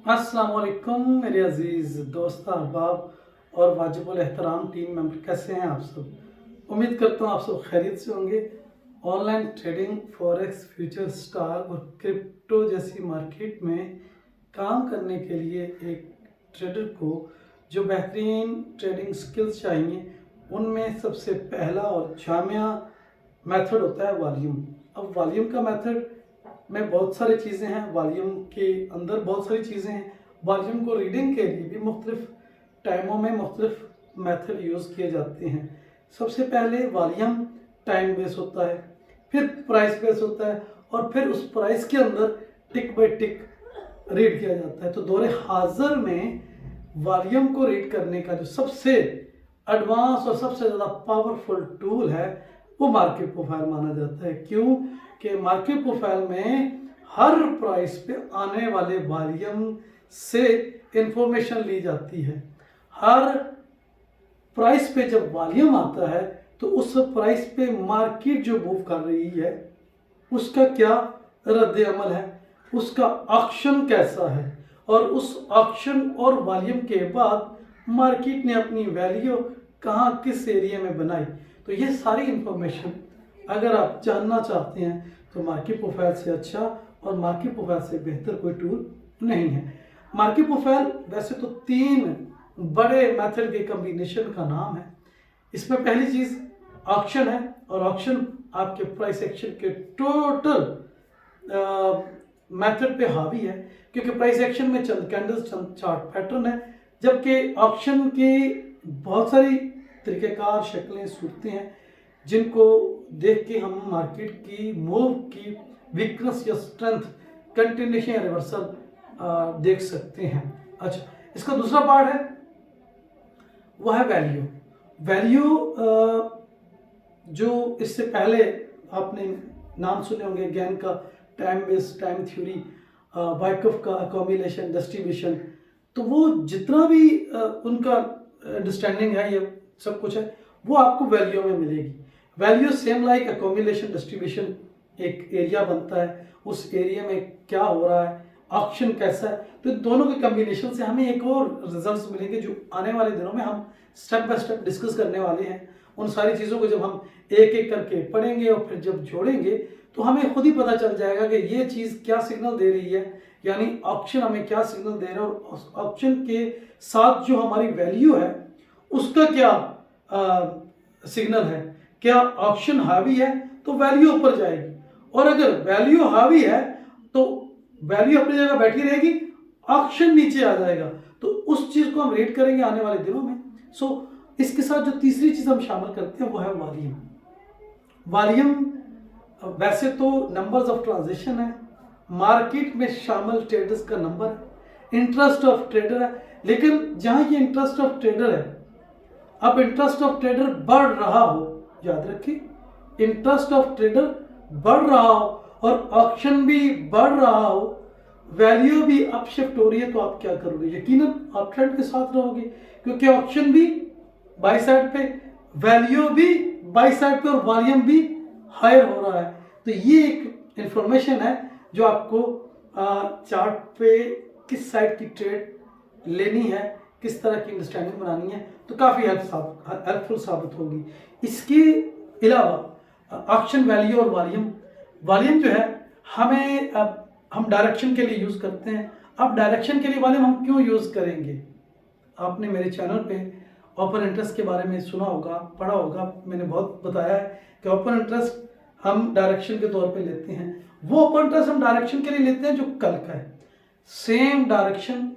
अस्सलाम वालेकुम मेरे अजीज़ दोस्त अहबाब और वाजिबुल एहतराम टीम मेंबर, कैसे हैं आप सब। उम्मीद करता हूँ आप सब खैरियत से होंगे। Online trading, forex, future, stock और क्रिप्टो जैसी मार्केट में काम करने के लिए एक ट्रेडर को जो बेहतरीन ट्रेडिंग स्किल्स चाहिए, उनमें सबसे पहला और जामिया मेथड होता है वॉल्यूम। अब वॉल्यूम का मेथड में बहुत सारी चीज़ें हैं, वॉल्यूम के अंदर बहुत सारी चीज़ें हैं। वॉल्यूम को रीडिंग के लिए भी मुख्तलिफ टाइमों में मुख्तलिफ मेथड यूज़ किए जाते हैं। सबसे पहले वॉल्यूम टाइम बेस होता है, फिर प्राइस बेस होता है और फिर उस प्राइस के अंदर टिक बाय टिक रीड किया जाता है। तो दौरे हाजिर में वॉल्यूम को रीड करने का जो सबसे एडवांस और सबसे ज़्यादा पावरफुल टूल है वो मार्केट प्रोफाइल माना जाता है। क्यों कि मार्केट प्रोफाइल में हर प्राइस पे आने वाले वॉल्यूम से इंफॉर्मेशन ली जाती है। हर प्राइस पे जब वॉल्यूम आता है तो उस प्राइस पे मार्केट जो मूव कर रही है उसका क्या रद्द अमल है, उसका ऑक्शन कैसा है और उस ऑक्शन और वॉल्यूम के बाद मार्केट ने अपनी वैल्यू कहाँ किस एरिया में बनाई। तो ये सारी इंफॉर्मेशन अगर आप जानना चाहते हैं तो मार्केट प्रोफाइल से अच्छा और मार्केट प्रोफाइल से बेहतर कोई टूल नहीं है। मार्केट प्रोफाइल वैसे तो 3 बड़े मेथड के कॉम्बिनेशन का नाम है। इसमें पहली चीज़ ऑक्शन है और ऑक्शन आपके प्राइस एक्शन के टोटल मेथड पे हावी है, क्योंकि प्राइस एक्शन में चंद कैंडल्स, चंद चार्ट पैटर्न है, जबकि ऑक्शन की बहुत सारी तरीक़ेकार, शक्लें, सूरतें हैं जिनको देख के हम मार्केट की मूव की वीकनेस या स्ट्रेंथ, कंटिन्यूशन या रिवर्सल देख सकते हैं। अच्छा, इसका दूसरा पार्ट है वो है वैल्यू। वैल्यू जो इससे पहले आपने नाम सुने होंगे, गैन का टाइम बेस्ड टाइम थ्योरी, वाइकफ का अकोमिलेशन डिस्ट्रीब्यूशन, तो वो जितना भी उनका अंडरस्टैंडिंग है, ये सब कुछ है, वो आपको वैल्यू में मिलेगी। वैल्यू सेम लाइक अकोमिलेशन डिस्ट्रीब्यूशन, एक एरिया बनता है, उस एरिया में क्या हो रहा है, ऑक्शन कैसा है, तो दोनों के कम्बिनेशन से हमें एक और रिजल्ट्स मिलेंगे जो आने वाले दिनों में हम स्टेप बाय स्टेप डिस्कस करने वाले हैं। उन सारी चीज़ों को जब हम एक एक करके पढ़ेंगे और फिर जब जोड़ेंगे तो हमें खुद ही पता चल जाएगा कि ये चीज़ क्या सिग्नल दे रही है, यानी ऑक्शन हमें क्या सिग्नल दे रहा है और ऑक्शन के साथ जो हमारी वैल्यू है उसका क्या सिग्नल है। क्या ऑक्शन हावी है तो वैल्यू ऊपर जाएगी, और अगर वैल्यू हावी है तो वैल्यू अपनी जगह बैठी रहेगी, ऑक्शन नीचे आ जाएगा। तो उस चीज को हम रेट करेंगे आने वाले दिनों में। इसके साथ जो तीसरी चीज हम शामिल करते हैं वो है वॉल्यूम। वॉल्यूम वैसे तो नंबर्स ऑफ ट्रांजेक्शन है, मार्केट में शामिल ट्रेडर्स का नंबर है, इंटरेस्ट ऑफ ट्रेडर है, लेकिन जहां ये इंटरेस्ट ऑफ ट्रेडर है, अब इंटरेस्ट ऑफ ट्रेडर बढ़ रहा हो, याद रखिए इंटरेस्ट ऑफ ट्रेडर बढ़ रहा हो और ऑक्शन भी बढ़ रहा हो, वैल्यू भी अप शिफ्ट हो रही है, तो आप क्या करोगे? यकीनन आप ट्रेंड के साथ रहोगे, क्योंकि ऑक्शन भी बाई साइड पे, वैल्यू भी बाई साइड पे और वॉल्यूम भी हायर हो रहा है। तो ये एक इंफॉर्मेशन है जो आपको चार्ट पे किस साइड की ट्रेड लेनी है, किस तरह की अंडरस्टैंडिंग बनानी है, तो काफ़ी हेल्पफुल साबित होगी। इसके अलावा ऑक्शन, वैल्यू और वॉल्यूम जो है हमें हम डायरेक्शन के लिए यूज़ करते हैं। अब डायरेक्शन के लिए वॉल्यूम हम क्यों यूज़ करेंगे? आपने मेरे चैनल पे ओपन इंटरेस्ट के बारे में सुना होगा, पढ़ा होगा, मैंने बहुत बताया है कि ओपन इंटरेस्ट हम डायरेक्शन के तौर पे लेते हैं। वो ओपन इंटरेस्ट हम डायरेक्शन के लिए लेते हैं जो कल का है, सेम डायरेक्शन,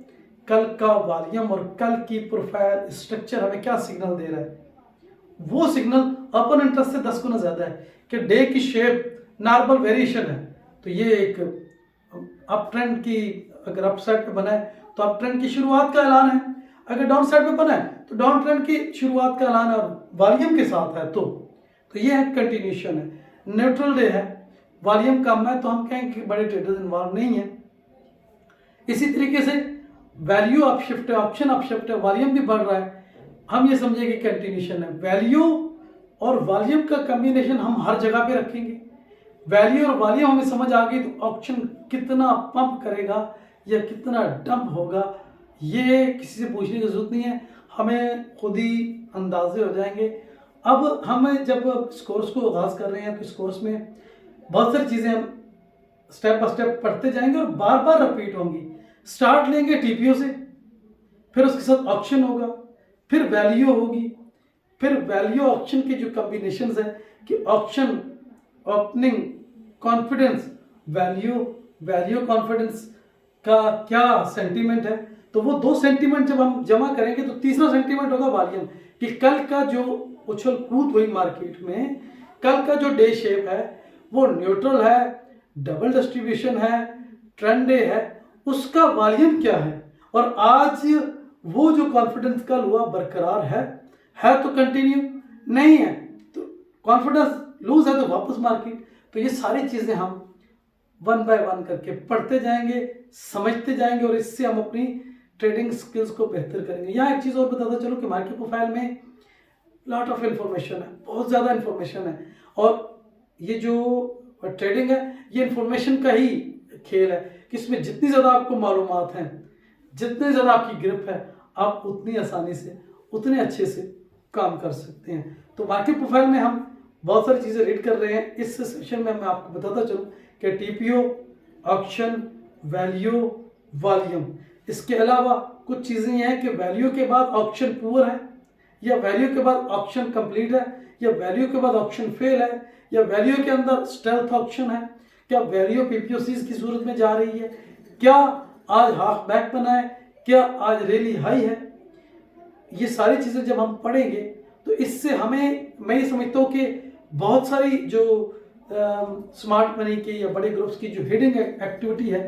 कल का वॉल्यूम और कल की प्रोफाइल स्ट्रक्चर हमें क्या सिग्नल दे रहा है, वो सिग्नल ओपन इंटरेस्ट से 10 गुना ज्यादा है। कि डे की शेप नॉर्मल वेरिएशन है, तो ये एक अप ट्रेंड की, अगर अप साइड पे बना है तो अप ट्रेंड की शुरुआत का ऐलान है, अगर डाउन साइड पे बना है तो डाउन ट्रेंड की शुरुआत का ऐलान है और वॉल्यूम के साथ है, तो ये है कंटिन्यूशन है। न्यूट्रल डे है, वॉल्यूम कम है, तो हम कहेंगे कि बड़े ट्रेडर्स इन्वॉल्व नहीं है। इसी तरीके से वैल्यू अप शिफ्ट है, ऑप्शन अप शिफ्ट है, वॉल्यूम भी बढ़ रहा है, हम ये समझेंगे कंटिन्यूशन है। वैल्यू और वॉल्यूम का कॉम्बिनेशन हम हर जगह पे रखेंगे। वैल्यू और वॉल्यूम हमें समझ आ गई तो ऑप्शन कितना पंप करेगा या कितना डंप होगा, ये किसी से पूछने की जरूरत नहीं है, हमें खुद ही अंदाजे हो जाएंगे। अब हम जब इस कोर्स को आगाज़ कर रहे हैं तो इस कोर्स में बहुत सारी चीज़ें हम स्टेप बाय स्टेप पढ़ते जाएंगे और बार बार रिपीट होंगी। स्टार्ट लेंगे टीपीओ से, फिर उसके साथ ऑप्शन होगा, फिर वैल्यू होगी, फिर वैल्यू ऑप्शन के जो कॉम्बिनेशंस हैं कि option, opening, confidence, value confidence का क्या सेंटीमेंट है, तो वो 2 सेंटीमेंट जब हम जमा करेंगे तो तीसरा सेंटीमेंट होगा वॉल्यूम, कि कल का जो उछल कूद हुई मार्केट में, कल का जो डे शेप है वो न्यूट्रल है, डबल डिस्ट्रीब्यूशन है, ट्रेंड डे है, उसका वॉल्यूम क्या है, और आज वो जो कॉन्फिडेंस कल हुआ बरकरार है तो कंटिन्यू, नहीं है तो कॉन्फिडेंस लूज है तो वापस मार्केट। तो ये सारी चीजें हम 1 बाय 1 करके पढ़ते जाएंगे, समझते जाएंगे, और इससे हम अपनी ट्रेडिंग स्किल्स को बेहतर करेंगे। यहाँ एक चीज़ और बताता चलो कि मार्केट प्रोफाइल में लॉट ऑफ इंफॉर्मेशन है, बहुत ज़्यादा इंफॉर्मेशन है, और ये जो ट्रेडिंग है ये इंफॉर्मेशन का ही खेल है कि इसमें जितनी ज़्यादा आपको मालूमात हैं, जितनी ज़्यादा आपकी ग्रिप है, आप उतनी आसानी से, उतने अच्छे से काम कर सकते हैं। तो मार्केट प्रोफाइल में हम बहुत सारी चीज़ें रीड कर रहे हैं। इस सेशन में मैं आपको बताता चलूँ कि टीपीओ, ऑप्शन, वैल्यू, वॉल्यूम, इसके अलावा कुछ चीज़ें ये हैं कि वैल्यू के बाद ऑप्शन पुअर है, या वैल्यू के बाद ऑप्शन कंप्लीट है, या वैल्यू के बाद ऑप्शन फेल है, या वैल्यू के अंदर स्टेल्थ ऑप्शन है, क्या वैल्यू पीपीओसीज की सूरत में जा रही है, क्या आज हाफ बैक बना है, क्या आज रैली हाई है। ये सारी चीज़ें जब हम पढ़ेंगे तो इससे हमें, मैं ये समझता हूँ कि बहुत सारी जो स्मार्ट मनी की या बड़े ग्रुप्स की जो हिडन एक्टिविटी है,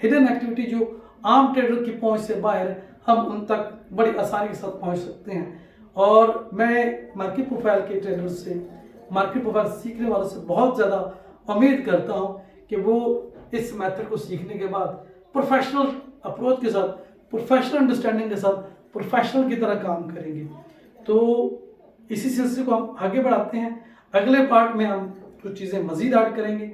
हिडन एक्टिविटी जो आम ट्रेडर की पहुंच से बाहर है, हम उन तक बड़ी आसानी के साथ पहुंच सकते हैं। और मैं मार्केट प्रोफाइल के ट्रेडर्स से, मार्केट प्रोफाइल सीखने वालों से बहुत ज़्यादा उम्मीद करता हूं कि वो इस मेथड को सीखने के बाद प्रोफेशनल अप्रोच के साथ, प्रोफेशनल अंडरस्टैंडिंग के साथ, प्रोफेशनल की तरह काम करेंगे। तो इसी सिलसिले को हम आगे बढ़ाते हैं। अगले पार्ट में हम कुछ चीज़ें मज़ीद ऐड करेंगे।